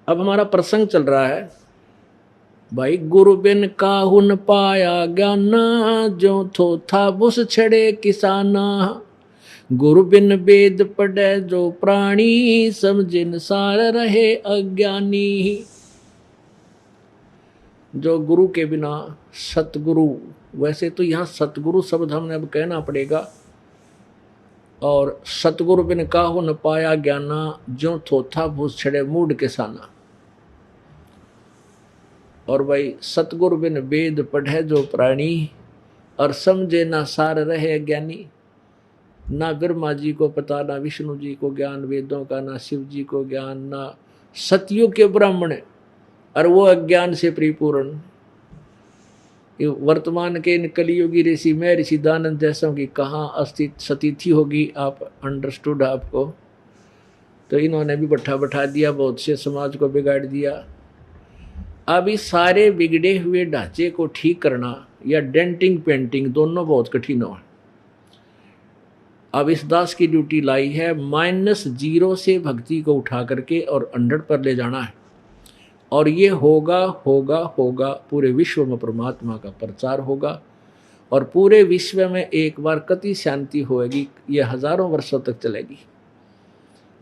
अब हमारा प्रसंग चल रहा है भाई, गुरु बिन काहुन पाया ज्ञाना, जो थो था बुस छड़े किसाना। गुरु बिन वेद पढ़े जो प्राणी, समझिन सार रहे अज्ञानी। जो गुरु के बिना सतगुरु, वैसे तो यहाँ सतगुरु शब्द हमने अब कहना पड़ेगा, और सतगुरु बिन काहू न पाया ज्ञाना, जो थोथा भूस छड़े मूड किसाना। और भाई सतगुरु बिन वेद पढ़े जो प्राणी, और समझे ना सार रहे ज्ञानी। ना ब्रह्मा जी को पता, ना विष्णु जी को ज्ञान वेदों का, ना शिव जी को ज्ञान, ना सतयुग के ब्राह्मण, और वो अज्ञान से परिपूर्ण। वर्तमान के इन कलियुगी ऋषि में ऋषि दानंद जैसों की कहाँ अस्तित्व सतिथि होगी, आप अंडरस्टूड आपको। तो इन्होंने भी बैठा दिया, बहुत से समाज को बिगाड़ दिया। अब इस सारे बिगड़े हुए ढांचे को ठीक करना या डेंटिंग पेंटिंग दोनों बहुत कठिन हो। अब इस दास की ड्यूटी लाई है -0 से भक्ति को उठा करके और 100 पर ले जाना है। और ये होगा होगा होगा, पूरे विश्व में परमात्मा का प्रचार होगा, और पूरे विश्व में एक बार कति शांति होएगी। ये हजारों वर्षों तक चलेगी।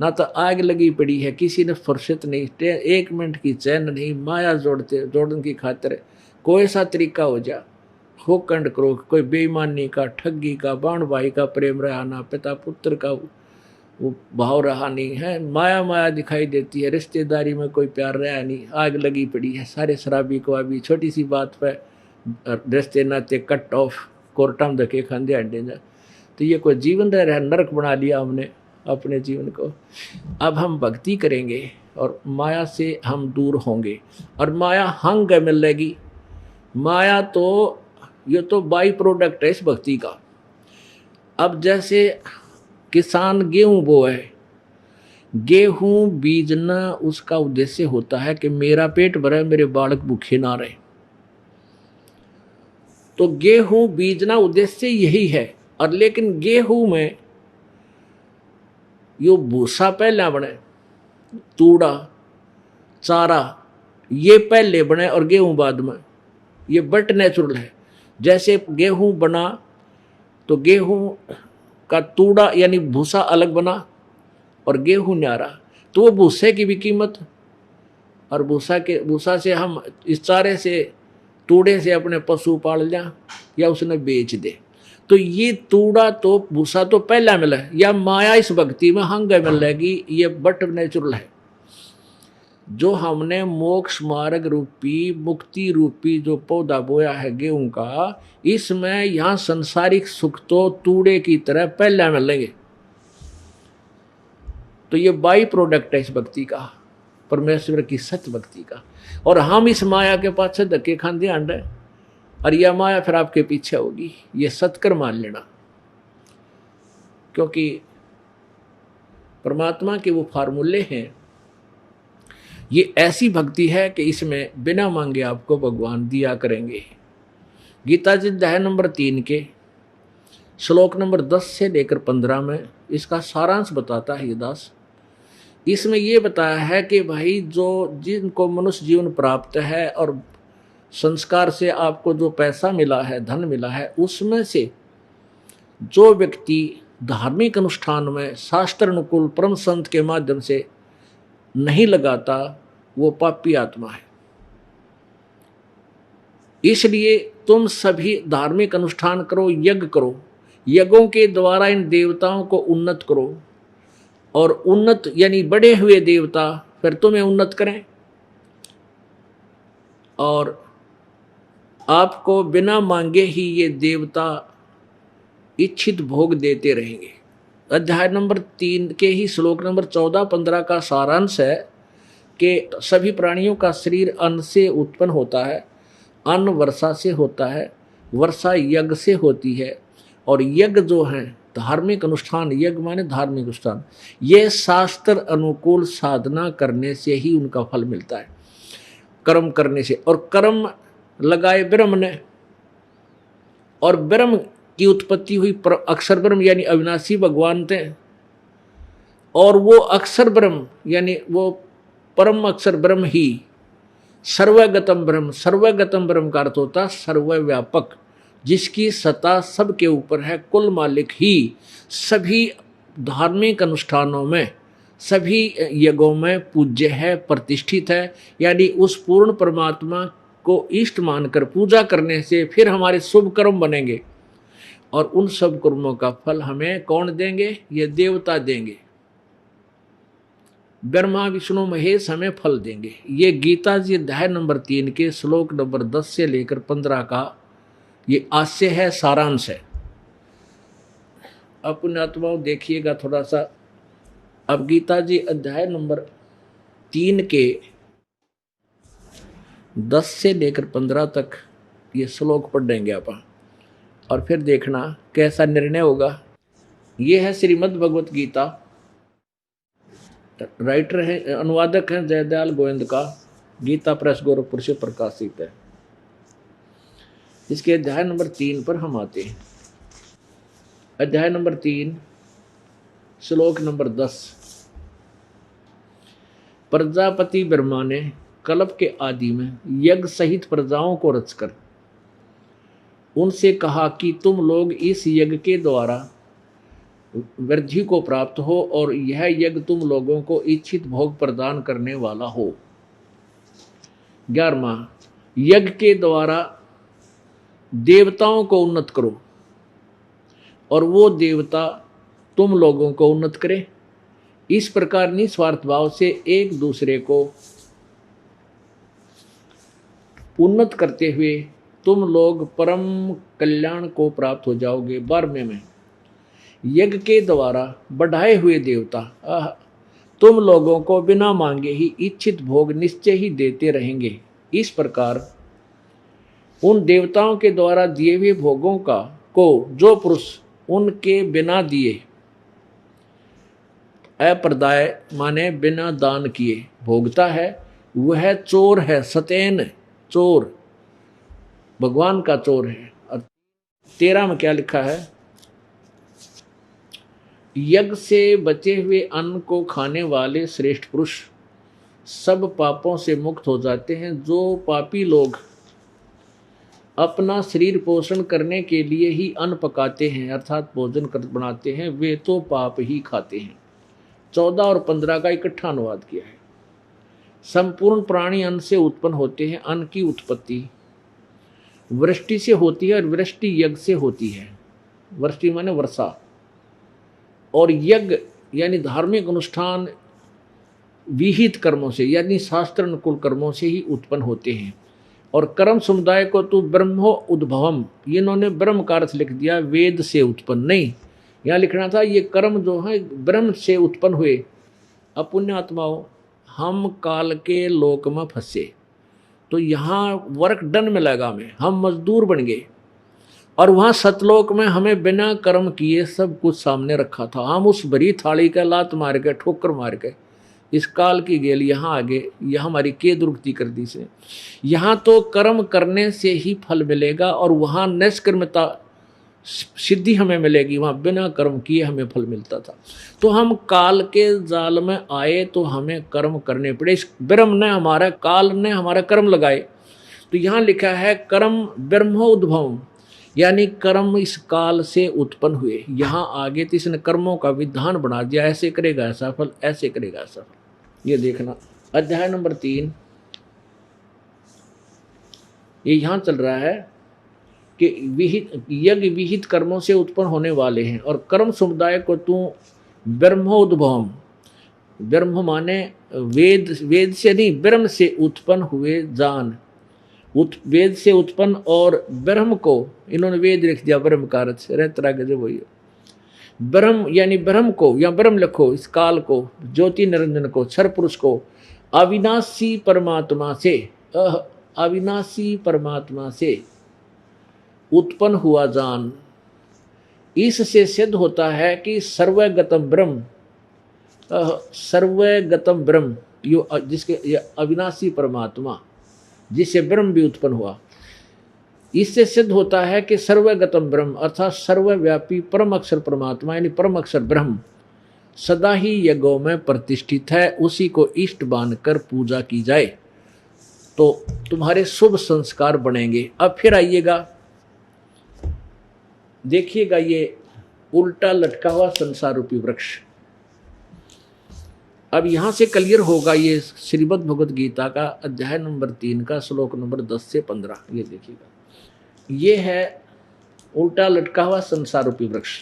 ना तो आग लगी पड़ी है, किसी ने फुर्सत नहीं, 1 मिनट की चैन नहीं। माया जोड़ने की खातिर कोई सा तरीका हो जा, हो कंड करो, कोई बेईमानी का, ठगी का, बाण भाई का प्रेम रहा ना, पिता पुत्र का वो भाव रहा नहीं है। माया माया दिखाई देती है, रिश्तेदारी में कोई प्यार रहा नहीं। आग लगी पड़ी है, सारे शराबी को अभी छोटी सी बात पे रिश्ते नाते कट ऑफ, कोर्टा में धके खांदे अंडे जा। तो ये कोई जीवन रह रहा है, नरक बना लिया हमने अपने जीवन को। अब हम भक्ति करेंगे और माया से हम दूर होंगे, और माया हंग मिलेगी। माया तो ये तो बाई प्रोडक्ट है इस भक्ति का। अब जैसे किसान गेहूं बोए, गेहूं बीजना उसका उद्देश्य होता है कि मेरा पेट भरे, मेरे बालक भूखे ना रहे। तो गेहूं बीजना उद्देश्य यही है। और लेकिन गेहूं में यो भूसा पहले बने, तूड़ा चारा ये पहले बने और गेहूं बाद में, ये बट नेचुरल है। जैसे गेहूं बना तो गेहूं का तूड़ा यानी भूसा अलग बना और गेहूं न्यारा, तो वो भूसे की भी कीमत, और भूसा से हम इस चारे से तूड़े से अपने पशु पाल लें या उसने बेच दे। तो ये तूड़ा तो भूसा तो पहला मिला है, या माया इस भक्ति में हंग मिलेगी। ये बट नेचुरल है। जो हमने मोक्ष मार्ग रूपी मुक्ति रूपी जो पौधा बोया है गेहूं का, इसमें यहां संसारिक सुख तो तूड़े की तरह पहले मिलेंगे। तो ये बाई प्रोडक्ट है इस भक्ति का, परमेश्वर की सत्य भक्ति का। और हम इस माया के पास धक्के खाते आंड, और यह माया फिर आपके पीछे होगी। ये सत्कर मान लेना, क्योंकि परमात्मा के वो फार्मूले हैं। ये ऐसी भक्ति है कि इसमें बिना मांगे आपको भगवान दिया करेंगे। गीता जी अध्याय नंबर 3 के श्लोक नंबर 10 से लेकर 15 में इसका सारांश बताता है ये दास। इसमें ये बताया है कि भाई जो जिनको मनुष्य जीवन प्राप्त है और संस्कार से आपको जो पैसा मिला है, धन मिला है, उसमें से जो व्यक्ति धार्मिक अनुष्ठान में शास्त्र अनुकूल परम संत के माध्यम से नहीं लगाता, वो पापी आत्मा है। इसलिए तुम सभी धार्मिक अनुष्ठान करो, यज्ञ करो, यज्ञों के द्वारा इन देवताओं को उन्नत करो, और उन्नत यानी बड़े हुए देवता फिर तुम्हें उन्नत करें, और आपको बिना मांगे ही ये देवता इच्छित भोग देते रहेंगे। अध्याय नंबर 3 के ही श्लोक नंबर 14-15 का सारांश है कि सभी प्राणियों का शरीर अन्न से उत्पन्न होता है, अन्न वर्षा से होता है, वर्षा यज्ञ से होती है, और यज्ञ जो है धार्मिक अनुष्ठान, यज्ञ माने धार्मिक अनुष्ठान, ये शास्त्र अनुकूल साधना करने से ही उनका फल मिलता है, कर्म करने से। और कर्म लगाए ब्रह्म ने, और ब्रह्म की उत्पत्ति हुई अक्षर ब्रह्म यानी अविनाशी भगवान थे, और वो अक्षर ब्रह्म यानी वो परम अक्षर ब्रह्म ही सर्वगतम ब्रह्म। सर्वगतम ब्रह्म का अर्थ होता सर्वव्यापक, जिसकी सत्ता सबके ऊपर है, कुल मालिक ही सभी धार्मिक अनुष्ठानों में, सभी यज्ञों में पूज्य है, प्रतिष्ठित है। यानी उस पूर्ण परमात्मा को इष्ट मानकर पूजा करने से फिर हमारे शुभ कर्म बनेंगे, और उन सब कर्मों का फल हमें कौन देंगे? ये देवता देंगे। ब्रह्मा विष्णु महेश हमें फल देंगे। ये गीता जी अध्याय नंबर 3 के श्लोक नंबर 10 से लेकर 15 का ये आशय है, सारांश है। अब पुण्यात्माओं देखिएगा थोड़ा सा। अब गीता जी अध्याय नंबर 3 के 10 से लेकर 15 तक ये श्लोक पढ़ देंगे अपन, और फिर देखना कैसा निर्णय होगा। ये है श्रीमद् भगवत गीता। राइटर है, अनुवादक है जयदयाल गोविंद का, गीता प्रेस गोरखपुर से प्रकाशित है। इसके अध्याय नंबर 3 पर हम आते हैं। अध्याय नंबर 3 श्लोक नंबर 10। प्रजापति ब्रह्मा ने कल्प के आदि में यज्ञ सहित प्रजाओं को रचकर उनसे कहा कि तुम लोग इस यज्ञ के द्वारा वृद्धि को प्राप्त हो, और यह यज्ञ तुम लोगों को इच्छित भोग प्रदान करने वाला हो। 11वां, यज्ञ के द्वारा देवताओं को उन्नत करो, और वो देवता तुम लोगों को उन्नत करे। इस प्रकार निस्वार्थ भाव से एक दूसरे को उन्नत करते हुए तुम लोग परम कल्याण को प्राप्त हो जाओगे। 12वें में, यज्ञ के द्वारा बढ़ाए हुए देवता तुम लोगों को बिना मांगे ही इच्छित भोग निश्चय ही देते रहेंगे। इस प्रकार उन देवताओं के द्वारा दिए हुए भोगों को जो पुरुष उनके बिना दिए, अप्रदाय माने बिना दान किए भोगता है, वह चोर है, सतेन चोर, भगवान का चोर है। और 13 में क्या लिखा है? यज्ञ से बचे हुए अन्न को खाने वाले श्रेष्ठ पुरुष सब पापों से मुक्त हो जाते हैं। जो पापी लोग अपना शरीर पोषण करने के लिए ही अन्न पकाते हैं, अर्थात भोजन बनाते हैं, वे तो पाप ही खाते हैं। 14 और 15 का इकट्ठा अनुवाद किया है। संपूर्ण प्राणी अन्न से उत्पन्न होते हैं। अन्न की उत्पत्ति वृष्टि से होती है, और वृष्टि यज्ञ से होती है। वृष्टि माने वर्षा, और यज्ञ यानी धार्मिक अनुष्ठान विहित कर्मों से यानी शास्त्र अनुकूल कर्मों से ही उत्पन्न होते हैं। और कर्म समुदाय को तो ब्रह्मो उद्भवम, इन्होंने ब्रह्म का अर्थ लिख दिया, वेद से उत्पन्न नहीं, यहाँ लिखना था ये कर्म जो है ब्रह्म से उत्पन्न हुए। अपुण्य आत्माओं, हम काल के लोक में फंसे, तो यहाँ वर्क डन में लगा में हम मजदूर बन गए, और वहाँ सतलोक में हमें बिना कर्म किए सब कुछ सामने रखा था। हम उस भरी थाली का लात मार के, ठोकर मार के, इस काल की गेल यहाँ आगे, यह हमारी के दुर्गति कर दी से। यहाँ तो कर्म करने से ही फल मिलेगा, और वहाँ निष्कर्मता सिद्धि हमें मिलेगी, वहाँ बिना कर्म किए हमें फल मिलता था। तो हम काल के जाल में आए तो हमें कर्म करने पड़े। इस ब्रह्म ने हमारा, काल ने हमारा कर्म लगाए। तो यहाँ लिखा है कर्म ब्रह्मोद्भव, यानी कर्म इस काल से उत्पन्न हुए। यहाँ आगे तो इसने कर्मों का विधान बना दिया, ऐसे करेगा ऐसा फल, ऐसे करेगा ऐसा फल। ये देखना अध्याय नंबर 3 ये यहाँ चल रहा है कि यज्ञ विहित कर्मों से उत्पन्न होने वाले हैं, और कर्म समुदाय को तू ब्रह्मोद्भवम, ब्रह्म माने वेद, वेद से नहीं ब्रह्म से उत्पन्न हुए जान, वेद से उत्पन्न, और ब्रह्म को इन्होंने वेद लिख दिया, ब्रह्म का अर्थ तरह के जो वही ब्रह्म यानी ब्रह्म को, या ब्रह्म लिखो, इस काल को, ज्योति निरंजन को, क्षर पुरुष को, अविनाशी परमात्मा से, अविनाशी परमात्मा से उत्पन्न हुआ जान। इससे सिद्ध होता है कि सर्वगतम ब्रह्म, सर्वगतम ब्रह्म, यो जिसके अविनाशी परमात्मा जिससे ब्रह्म भी उत्पन्न हुआ, इससे सिद्ध होता है कि सर्वगतम ब्रह्म अर्थात सर्वव्यापी परम अक्षर परमात्मा यानी परम अक्षर ब्रह्म सदा ही यज्ञों में प्रतिष्ठित है, उसी को इष्ट मानकर पूजा की जाए तो तुम्हारे शुभ संस्कार बनेंगे। अब फिर आइएगा, देखिएगा ये उल्टा लटका हुआ संसार रूपी वृक्ष। अब यहां से क्लियर होगा ये श्रीमद् भगवद गीता का अध्याय नंबर 3 का श्लोक नंबर 10 से 15। ये देखिएगा, ये है उल्टा लटका हुआ संसार रूपी वृक्ष।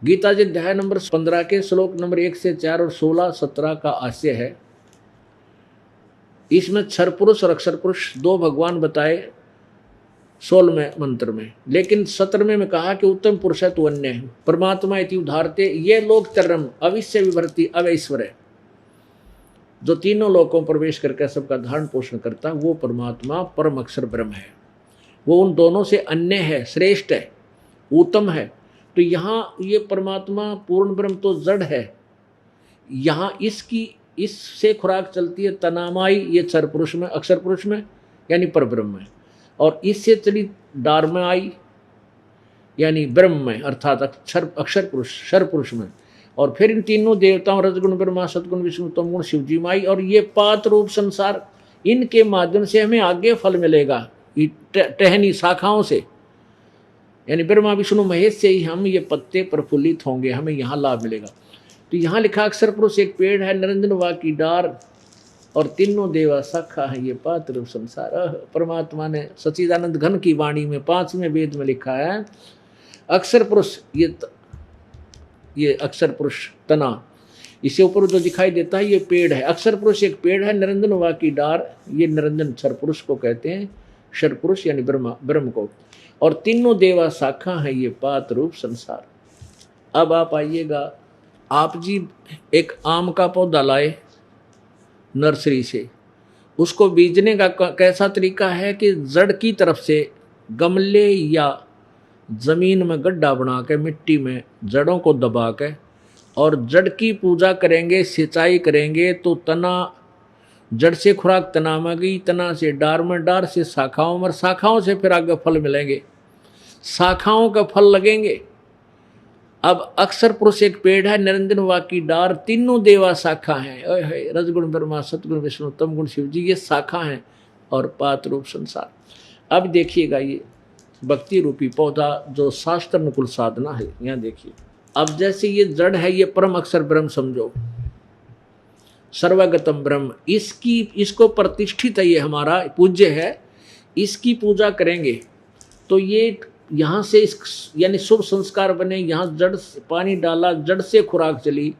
गीता जी अध्याय नंबर 15 के श्लोक नंबर 1 से 4 और 16, 17 का आशय है। इसमें क्षर पुरुष और अक्षर पुरुष दो भगवान बताए 16वें मंत्र में, लेकिन 17वें में कहा कि उत्तम पुरुष है तो अन्य है, परमात्मा इति उदाहरते ये लोक तरम अविश्य विभर्ति अवैश्वर्य, जो तीनों लोकों में प्रवेश करके सबका धारण पोषण करता है वो परमात्मा परम अक्षर ब्रह्म है। वो उन दोनों से अन्य है, श्रेष्ठ है, उत्तम है। तो यहाँ ये परमात्मा पूर्ण ब्रह्म तो जड़ है, यहाँ इससे खुराक चलती है तनामाई, ये क्षर पुरुष में, अक्षर पुरुष में यानी पर ब्रह्म में, और इससे चली डार में आई यानी ब्रह्म में अर्थात अक्षर पुरुष क्षर पुरुष में, और फिर इन तीनों देवताओं रजगुण ब्रह्मा सतगुण विष्णु तमगुण शिवजी माई, और ये पात रूप संसार, इनके माध्यम से हमें आगे फल मिलेगा टहनी शाखाओं से, यानी ब्रह्मा विष्णु महेश से ही हम ये पत्ते प्रफुल्लित होंगे, हमें यहाँ लाभ मिलेगा। तो यहाँ लिखा अक्षर पुरुष एक पेड़ है, निरंजन वा की डार, और तीनों देवा शाखा है ये पात रूप संसार। परमात्मा ने सच्चिदानंद घन की वाणी में 5वें वेद में लिखा है अक्षर पुरुष, ये अक्षर पुरुष तना, इससे ऊपर जो दिखाई देता है ये पेड़ है। अक्षर पुरुष एक पेड़ है, निरंजन वा की डार, ये निरंजन क्षर पुरुष को कहते हैं, क्षर पुरुष यानी ब्रह्म को, और तीनों देवा शाखा है ये पात रूप संसार। अब आप आइएगा, आप जी एक आम का पौधा लाए नर्सरी से, उसको बीजने का कैसा तरीका है कि जड़ की तरफ से गमले या जमीन में गड्ढा बना के मिट्टी में जड़ों को दबा के और जड़ की पूजा करेंगे, सिंचाई करेंगे, तो तना, जड़ से खुराक तना में गई, तना से डार में, डार से शाखाओं में, शाखाओं से फिर आगे फल मिलेंगे, शाखाओं का फल लगेंगे। अब अक्षर पुरुष एक पेड़ है, निरंजन वा की डार, तीनों देवा शाखा हैं, रजगुण ब्रह्मा सतगुण विष्णु तमगुण शिवजी, ये शाखा हैं, और पात रूप संसार। अब देखिएगा ये भक्ति रूपी पौधा जो शास्त्र अनुकूल साधना है, यहाँ देखिए। अब जैसे ये जड़ है, ये परम अक्षर ब्रह्म समझो, सर्वगतम ब्रह्म, इसको प्रतिष्ठित है, ये हमारा पूज्य है, इसकी पूजा करेंगे तो ये यहाँ से यानी शुभ संस्कार बने। यहाँ जड़ से पानी डाला, जड़ से खुराक चली,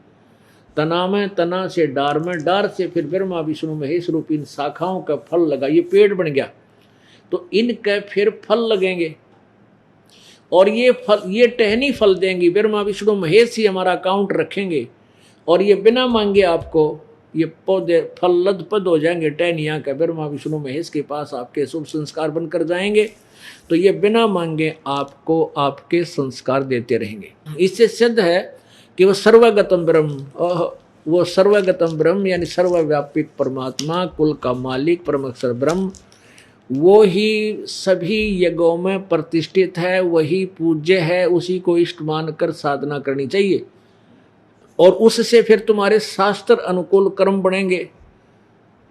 तना में, तना से डार में, डार से फिर ब्रह्मा विष्णु महेश रूप इन शाखाओं का फल लगा, ये पेड़ बन गया, तो इनके फिर फल लगेंगे, और ये फल, ये टहनी फल देंगी, ब्रह्मा विष्णु महेश ही हमारा अकाउंट रखेंगे, और ये बिना मांगे आपको ये पौधे फल लदपद हो जाएंगे, टहनियाँ का ब्रह्मा विष्णु महेश के पास आपके शुभ संस्कार बनकर जाएंगे, तो ये बिना मांगे आपको आपके संस्कार देते रहेंगे। इससे सिद्ध है कि वो सर्वगतम ब्रह्म, वो सर्वगतम ब्रह्म यानी सर्वव्यापक परमात्मा, कुल का मालिक परम अक्षर ब्रह्म, वो ही सभी यज्ञों में प्रतिष्ठित है, वही पूज्य है, उसी को इष्ट मानकर साधना करनी चाहिए, और उससे फिर तुम्हारे शास्त्र अनुकूल कर्म बनेंगे,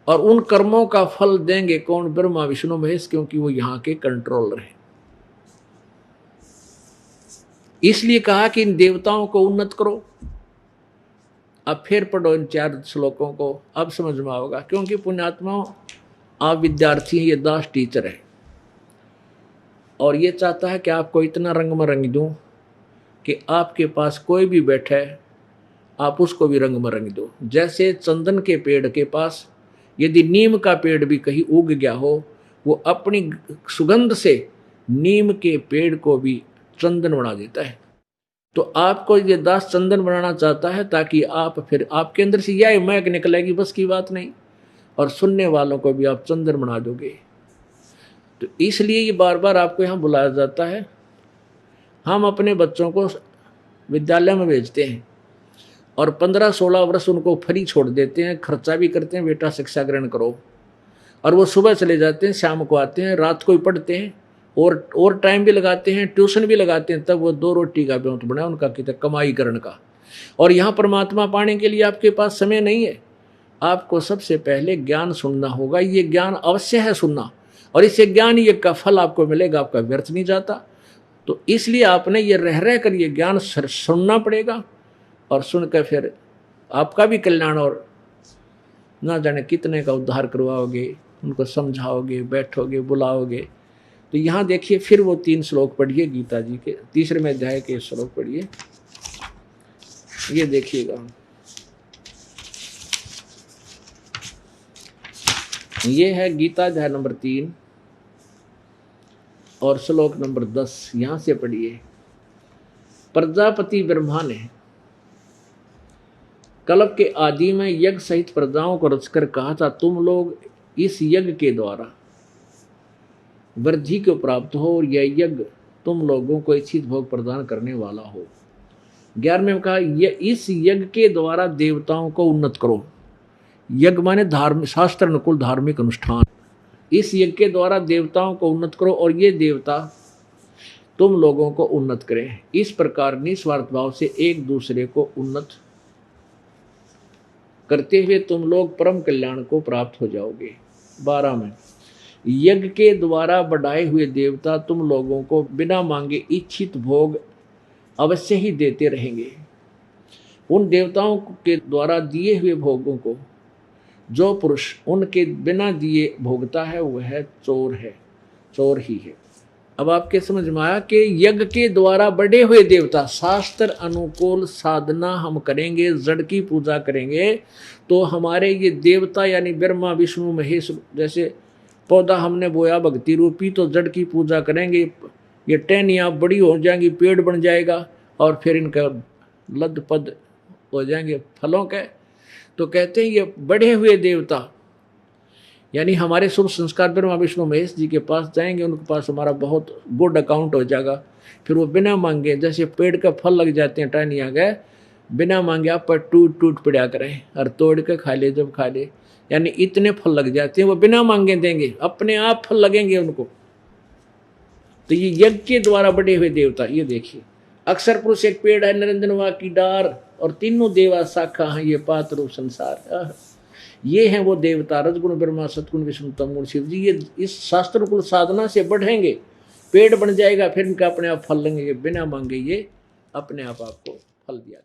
और उन कर्मों का फल देंगे कौन? ब्रह्मा विष्णु महेश, क्योंकि वो यहाँ के कंट्रोलर हैं। इसलिए कहा कि इन देवताओं को उन्नत करो। अब फिर पढ़ो इन 4 श्लोकों को, अब समझ में आओगा, क्योंकि पुण्यात्माओं आप विद्यार्थी हैं, ये दास टीचर है, और ये चाहता है कि आपको इतना रंग में रंग दूं कि आपके पास कोई भी बैठे आप उसको भी रंग में रंग दो। जैसे चंदन के पेड़ के पास यदि नीम का पेड़ भी कहीं उग गया हो, वो अपनी सुगंध से नीम के पेड़ को भी चंदन बना देता है। तो आपको ये दास चंदन बनाना चाहता है, ताकि आप फिर आपके अंदर से यह महक निकलेगी, बस की बात नहीं, और सुनने वालों को भी आप चंदन बना दोगे। तो इसलिए ये बार बार आपको यहाँ बुलाया जाता है। हम अपने बच्चों को विद्यालय में भेजते हैं और 15-16 वर्ष उनको फ्री छोड़ देते हैं, खर्चा भी करते हैं, बेटा शिक्षा ग्रहण करो, और वो सुबह चले जाते हैं, शाम को आते हैं, रात को ही पढ़ते हैं, और टाइम भी लगाते हैं, ट्यूशन भी लगाते हैं, तब वो 2 रोटी का ब्योंत बना उनका कितना कमाई करने का। और यहाँ परमात्मा पाने के लिए आपके पास समय नहीं है। आपको सबसे पहले ज्ञान सुनना होगा। ये ज्ञान अवश्य है सुनना, और इससे ज्ञान ये का फल आपको मिलेगा, आपका व्यर्थ नहीं जाता। तो इसलिए आपने ये रह कर ये ज्ञान सुनना पड़ेगा, और सुनकर फिर आपका भी कल्याण, और ना जाने कितने का उद्धार करवाओगे, उनको समझाओगे, बैठोगे, बुलाओगे। तो यहाँ देखिए फिर वो 3 श्लोक पढ़िए गीता जी के 3रे अध्याय के श्लोक पढ़िए। ये देखिएगा, ये है गीता अध्याय नंबर 3 और श्लोक नंबर 10। यहां से पढ़िए। प्रजापति ब्रह्मा ने कल्प के आदि में यज्ञ सहित प्रजाओं को रचकर कहा था, तुम लोग इस यज्ञ के द्वारा वृद्धि को प्राप्त हो, और यह यज्ञ तुम लोगों को इच्छित भोग प्रदान करने वाला हो। 11वें में कहा, इस यज्ञ के द्वारा देवताओं को उन्नत करो। यज्ञ माने धार्मिक, शास्त्र अनुकूल धार्मिक अनुष्ठान। इस यज्ञ के द्वारा देवताओं को उन्नत करो, और ये देवता तुम लोगों को उन्नत करें। इस प्रकार निस्वार्थ भाव से एक दूसरे को उन्नत करते हुए तुम लोग परम कल्याण को प्राप्त हो जाओगे। 12 में, यज्ञ के द्वारा बढ़ाए हुए देवता तुम लोगों को बिना मांगे इच्छित भोग अवश्य ही देते रहेंगे। उन देवताओं के द्वारा दिए हुए भोगों को जो पुरुष उनके बिना दिए भोगता है वह चोर है, चोर ही है। अब आपके समझ में आया कि यज्ञ के द्वारा बढ़े हुए देवता, शास्त्र अनुकूल साधना हम करेंगे, जड़ की पूजा करेंगे, तो हमारे ये देवता यानी ब्रह्मा विष्णु महेश जैसे पौधा हमने बोया भक्ति रूपी, तो जड़ की पूजा करेंगे, ये टहनियाँ बड़ी हो जाएंगी, पेड़ बन जाएगा, और फिर इनका लद पद हो जाएंगे फलों के। तो कहते हैं ये बढ़े हुए देवता यानी हमारे शुभ संस्कार ब्रह्मा विष्णु महेश जी के पास जाएंगे, उनके पास हमारा बहुत गुड अकाउंट हो जाएगा। फिर वो बिना मांगे, जैसे पेड़ का फल लग जाते हैं टहनियाँ गए, बिना मांगे आप पर टूट टूट पड़ा करें, और तोड़ के खा ले जब खा ले, यानी इतने फल लग जाते हैं, वो बिना मांगे देंगे, अपने आप फल लगेंगे उनको। तो ये यज्ञ के द्वारा बढ़े हुए देवता, ये देखिए, अक्षर पुरुष एक पेड़ है, निरंजनवा की डार, और तीनों देवा शाखा हैं, ये पात्र रूप संसार। ये हैं वो देवता, रजगुण ब्रह्मा सतगुण विष्णु तमगुण शिव जी। ये इस शास्त्र कुल साधना से बढ़ेंगे, पेड़ बन जाएगा, फिर इनका अपने आप फल लेंगे, बिना मांगे ये अपने आप आपको फल दिया।